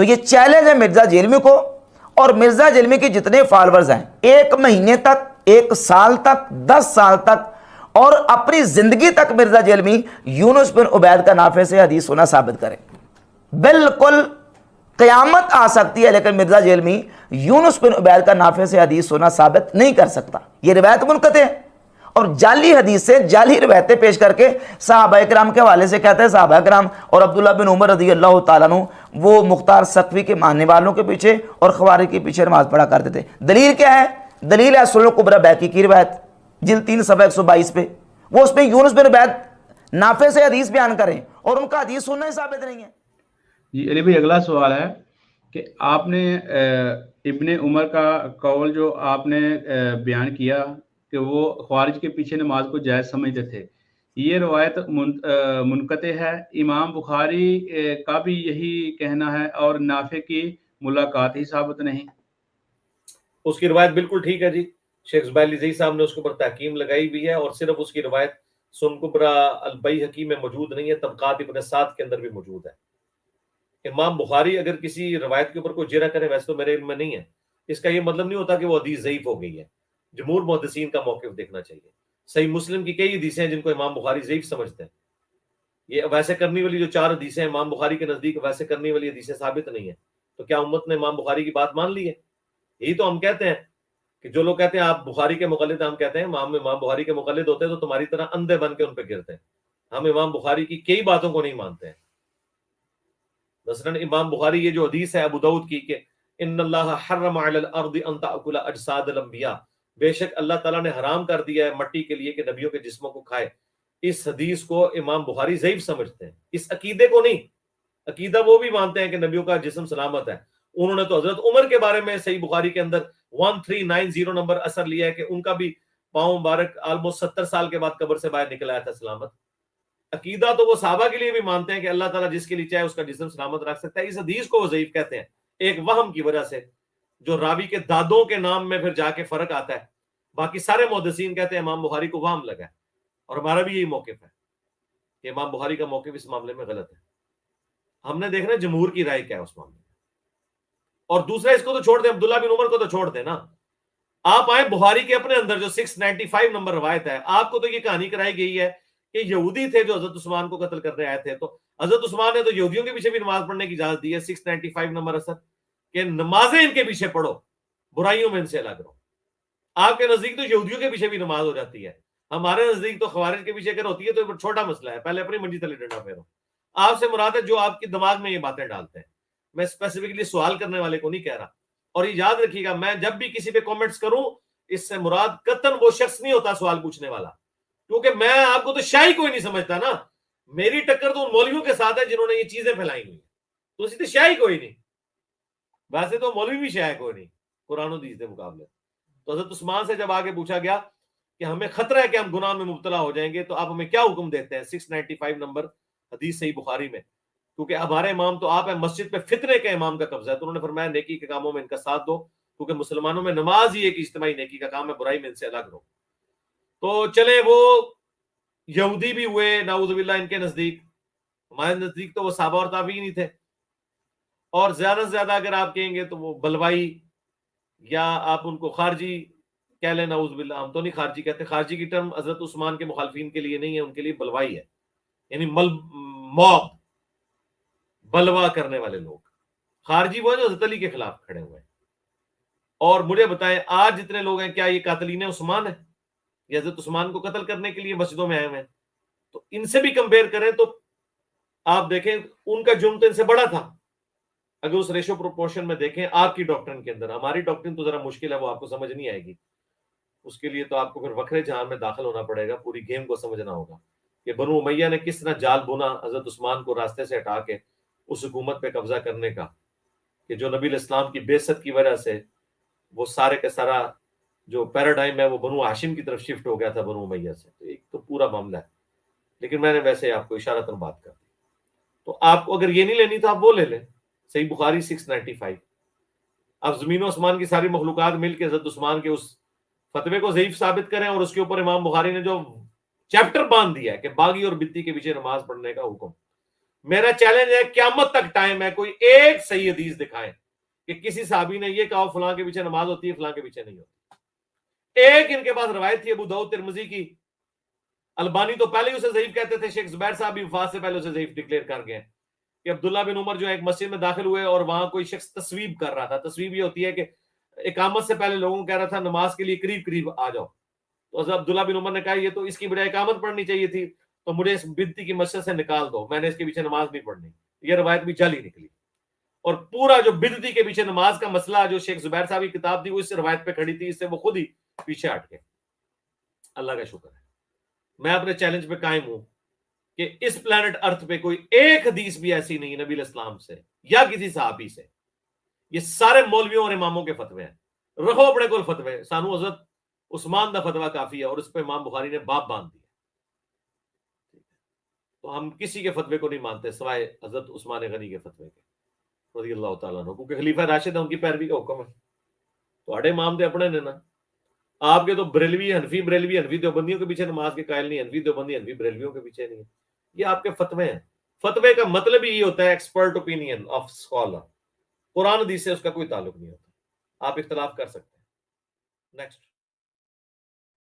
تو یہ چیلنج ہے مرزا جیلمی کو اور مرزا جیلمی کے جتنے فالورز ہیں، 1 مہینے تک، 1 سال تک، 10 سال تک اور اپنی زندگی تک مرزا جیلمی یونس بن عبید کا نافع سے حدیث سنا ثابت کرے. بالکل قیامت آ سکتی ہے لیکن مرزا جیلمی یونس بن عبید کا نافع سے حدیث سنا ثابت نہیں کر سکتا. یہ روایت منقطع ہے اور جعلی حدیث سے جعلی روایتیں پیش کر کے صحابہ کرام کے حوالے سے کہتے ہیں صحابہ کرام اور عبداللہ بن عمر رضی اللہ تعالیٰ عنہ وہ مختار سقفی کے ماننے والوں کے پیچھے اور خوارج کے پیچھے نماز پڑھا کرتے تھے. دلیل کیا ہے؟ دلیل ہے سنن کبری بیہقی کی روایت جلد 3 صفحہ 122 پہ. وہ اس میں یونس بن عبید نافع سے حدیث بیان کریں اور ان کا حدیث سننا ہی ثابت نہیں ہے. جی علی بھائی، اگلا سوال ہے کہ آپ نے ابن عمر کا قول جو آپ نے بیان کیا کہ وہ خوارج کے پیچھے نماز کو جائز سمجھتے تھے، یہ روایت منقطع ہے. امام بخاری کا بھی یہی کہنا ہے اور نافع کی ملاقات ہی ثابت نہیں. اس کی روایت بالکل ٹھیک ہے جی. شیخ زبیلی زئی صاحب نے اس کے اوپر تحکیم لگائی بھی ہے اور صرف اس کی روایت سنن کبری البیہقی میں موجود نہیں ہے، طبقات ابن سعد کے اندر بھی موجود ہے. امام بخاری اگر کسی روایت کے اوپر کوئی جرح کرے، ویسے تو میرے علم میں نہیں ہے، اس کا یہ مطلب نہیں ہوتا کہ وہ حدیث ضعیف ہو گئی ہے. جمہور محدثین کا موقف دیکھنا چاہیے. صحیح مسلم کی کئی حدیثیں ہیں جن کو امام بخاری ضعیف سمجھتے ہیں. یہ ویسے کرنے والی جو 4 حدیثیں امام بخاری کے نزدیک ویسے کرنے والی حدیثیں ثابت نہیں ہیں، تو کیا امت نے امام بخاری کی بات مان لی ہے؟ یہی تو ہم کہتے ہیں کہ جو لوگ کہتے ہیں آپ بخاری کے مقلد ہیں، ہم کہتے ہیں امام بخاری کے مقلد ہوتے ہیں تو تمہاری طرح اندھے بن کے ان پہ گرتے ہیں. ہم امام بخاری کی کئی باتوں کو نہیں مانتے ہیں. مثلا امام بخاری یہ جو حدیث ہے ابو داؤد کی کہ ان اللہ حرم علی الارض ان تاکل اجساد الانبیاء، بے شک اللہ تعالیٰ نے حرام کر دیا ہے مٹی کے لیے کہ نبیوں کے جسموں کو کھائے، اس حدیث کو امام بخاری ضعیف سمجھتے ہیں، اس عقیدے کو نہیں. عقیدہ وہ بھی مانتے ہیں کہ نبیوں کا جسم سلامت ہے. انہوں نے تو حضرت عمر کے بارے میں صحیح بخاری کے اندر 1390 نمبر اثر لیا ہے کہ ان کا بھی پاؤں مبارک آلموسٹ 70 سال کے بعد قبر سے باہر نکل آیا تھا سلامت. عقیدہ تو وہ صحابہ کے لیے بھی مانتے ہیں کہ اللہ تعالیٰ جس کے لیے چاہے اس کا جسم سلامت رکھ سکتا ہے. اس حدیث کو وہ ضعیف کہتے ہیں ایک وہم کی وجہ سے، جو راوی کے دادوں کے نام میں پھر جا کے فرق آتا ہے. باقی سارے محدثین کہتے ہیں امام بخاری کو وہم لگا ہے، اور ہمارا بھی یہی موقف ہے کہ امام بخاری کا موقف اس معاملے میں غلط ہے. ہم نے دیکھنا جمہور کی رائے کیا ہے اس معاملے میں. اور دوسرا اس کو تو چھوڑ دیں، عبداللہ بن عمر کو تو چھوڑ دیں نا. آپ آئیں بخاری کے اپنے اندر جو 695 نمبر روایت ہے، آپ کو تو یہ کہانی کرائی گئی ہے کہ یہودی تھے جو حضرت عثمان کو قتل کرنے آئے تھے، تو حضرت عثمان نے تو یہودیوں کے پیچھے بھی نماز پڑھنے کی اجازت دی ہے. 695 نمبر اثر کہ نمازیں ان کے پیچھے پڑھو، برائیوں میں ان سے الگ رہو. آپ کے نزدیک تو یہودیوں کے پیچھے بھی نماز ہو جاتی ہے، ہمارے نزدیک تو خوارج کے پیچھے اگر ہوتی ہے تو چھوٹا مسئلہ ہے. پہلے اپنی منجی تلے ڈنڈا پھیرو. آپ سے مراد ہے جو آپ کے دماغ میں یہ باتیں ڈالتے ہیں. میں اسپیسیفکلی سوال کرنے والے کو نہیں کہہ رہا. اور یہ یاد رکھیے گا، میں جب بھی کسی پہ کامنٹس کروں اس سے مراد قطعاً وہ شخص نہیں ہوتا سوال پوچھنے والا، کیونکہ میں آپ کو تو شاہی کوئی نہیں سمجھتا نا. میری ٹکر تو ان مولویوں کے ساتھ ہے جنہوں نے یہ چیزیں پھیلائی ہوئی ہیں، تو اسی تو شاہی کوئی نہیں. ویسے تو مولوی بھی شاہی کوئی نہیں قرآن و حدیث کے مقابلے. تو حضرت عثمان سے جب آگے پوچھا گیا کہ ہمیں خطرہ ہے کہ ہم گناہ میں مبتلا ہو جائیں گے تو آپ ہمیں کیا حکم دیتے ہیں، 695 نمبر حدیث صحیح بخاری میں، کیونکہ ہمارے امام تو آپ ہیں، مسجد پہ فتنے کے امام کا قبضہ ہے. تو انہوں نے فرمایا نیکی کے کاموں میں ان کا ساتھ دو، کیونکہ مسلمانوں میں نماز ہی ایک اجتماعی نیکی کا کام ہے، برائی میں ان سے الگ رہو. تو چلے وہ یہودی بھی ہوئے نعوذ باللہ ان کے نزدیک، ہمارے نزدیک تو وہ صحابہ اور تابعین ہی تھے. اور زیادہ سے زیادہ اگر آپ کہیں گے تو وہ بلوائی یا آپ ان کو خارجی کہہ لیں، نعوذ باللہ. ہم تو نہیں خارجی کہتے، خارجی کی ٹرم حضرت عثمان کے مخالفین کے لیے نہیں ہے، ان کے لیے بلوائی ہے، یعنی موب، بلوا کرنے والے لوگ. خارجی وہ جو حضرت علی کے خلاف کھڑے ہوئے ہیں. اور مجھے بتائیں آج جتنے لوگ ہیں کیا یہ قاتلین عثمان ہیں؟ یہ حضرت عثمان کو قتل کرنے کے لیے مسجدوں میں آئے ہوئے ہیں. تو ان سے بھی کمپیئر کریں تو آپ دیکھیں ان کا جرم تو ان سے بڑا تھا اگر اس ریشو پروپورشن میں دیکھیں. آپ کی ڈاکٹرن کے اندر، ہماری ڈاکٹرن تو ذرا مشکل ہے، وہ آپ کو سمجھ نہیں آئے گی. اس کے لیے تو آپ کو پھر وکھرے جہان میں داخل ہونا پڑے گا، پوری گیم کو سمجھنا ہوگا کہ بنو امیہ نے کس طرح جال بنا حضرت عثمان کو راستے سے ہٹا کے اس حکومت پہ قبضہ کرنے کا، کہ جو نبی الاسلام کی بعثت کی وجہ سے وہ سارے کا سارا جو پیراڈائم ہے وہ بنو ہاشم کی طرف شفٹ ہو گیا تھا بنو امیہ سے. تو ایک تو پورا معاملہ ہے، لیکن میں نے ویسے آپ کو اشارتاً بات کر دی. تو آپ کو اگر یہ نہیں لینی تو آپ وہ لے لیں، صحیح بخاری 695. اب زمین و آسمان کی ساری مخلوقات مل کے حضرت عثمان کے اس فتوے کو ضعیف ثابت کریں، اور اس کے اوپر امام بخاری نے جو چیپٹر باندھ دیا ہے کہ باغی اور بتی کے پیچھے نماز پڑھنے کا حکم، میرا چیلنج ہے قیامت تک ٹائم ہے کوئی ایک صحیح حدیث دکھائیں کہ کسی صحابی نے یہ کہا فلاں کے پیچھے نماز ہوتی ہے فلاں کے پیچھے نہیں ہوتی. ایک ان کے پاس روایت تھی ابو داؤد ترمذی کی, البانی تو پہلے ہی اسے ضعیف کہتے تھے, شیخ زبیر صاحب بھی وفات سے پہلے اسے ضعیف ڈکلیئر کر گئے کہ عبداللہ بن عمر جو ایک مسجد میں داخل ہوئے اور وہاں کوئی شخص تصویب کر رہا تھا. تصویب یہ ہوتی ہے کہ اقامت سے پہلے لوگوں کو کہہ رہا تھا نماز کے لیے قریب قریب آ جاؤ. تو حضرت عبداللہ بن عمر نے کہا یہ تو اس کی بجائے اقامت پڑھنی چاہیے تھی, تو مجھے اس بدتی کی مسجد سے نکال دو, میں نے اس کے پیچھے نماز نہیں پڑھنی. یہ روایت بھی جعلی نکلی, اور پورا جو بدتی کے پیچھے نماز کا مسئلہ جو شیخ زبیر صاحب کی کتاب تھی وہ اس روایت پہ کھڑی تھی, اس سے وہ خود ہی پیچھے ہٹ گئے. اللہ کا شکر ہے میں اپنے چیلنج پہ قائم ہوں کہ اس پلانٹ ارتھ پہ کوئی ایک حدیث بھی ایسی نہیں نبی علیہ السلام سے یا کسی صحابی سے. یہ سارے مولویوں اور اماموں کے فتوے ہیں. رکھو اپنے کول فتوے, سانو حضرت عثمان دا فتویٰ کافی ہے اور اس پہ امام بخاری نے باب باندھ دیا. تو ہم کسی کے فتوے کو نہیں مانتے سوائے حضرت عثمان غنی کے فتوے کے رضی اللہ تعالیٰ عنہ, کیونکہ خلیفہ راشد ہے, ان کی پیروی کا حکم ہے. تو اڑے امام دے اپنے نے نا, آپ کے تو بریلوی حنفی دیوبندیوں کے پیچھے نماز کے قائل نہیں, حنفی دیوبندی حنفی بریلویوں کے پیچھے نہیں ہے. یہ آپ کے فتوے ہیں. فتوے کا مطلب ہی یہ ہوتا ہے ایکسپرٹ اوپینین آف اسکالر. قرآن حدیث سے اس کا کوئی تعلق نہیں ہوتا. آپ اختلاف کر سکتے ہیں. نیکسٹ.